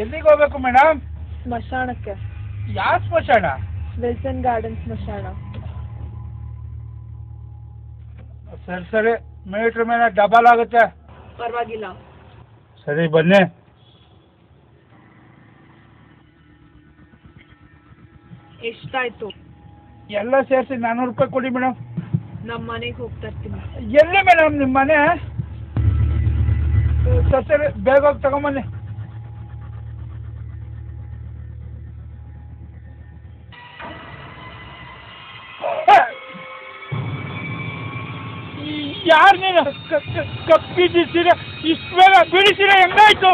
ಎಲ್ಲಿಗೆ ಹೋಗ್ಬೇಕು ಮೇಡಮ್? ಸ್ಮಶಾನಕ್ಕೆ. ಯಾವ ಸ್ಮಶಾನ? ವಿಲ್ಸನ್ ಗಾರ್ಡನ್ ಸ್ಮಶಾನ. ಸರಿ ಸರಿ, ಮೀಟ್ರ್ ಮೇಲೆ ಡಬಲ್ ಆಗುತ್ತೆ. ಪರವಾಗಿಲ್ಲ. ಸರಿ ಬನ್ನಿ. ಎಷ್ಟಾಯ್ತು? ಎಲ್ಲ ಸೇರಿಸಿ 400 ರೂಪಾಯಿ ಕೊಡಿ ಮೇಡಮ್. ನಮ್ಮ ಮನೆಗೆ ಹೋಗ್ತಾ ಇರ್ತೀನಿ. ಎಲ್ಲಿ ಮೇಡಮ್ ನಿಮ್ಮ ಮನೆ? ಸರಿ ಸರಿ, ಬೇಗ ಹೋಗಿ ತಗೊಂಬನ್ನಿ. ಯಾರು ನೀನು? ಕಪ್ಪಿದ್ದೀರ ಇಷ್ಟು ಬೇಗ ಬಿಡಿಸಿರ ಹೆಂಗಾಯ್ತು?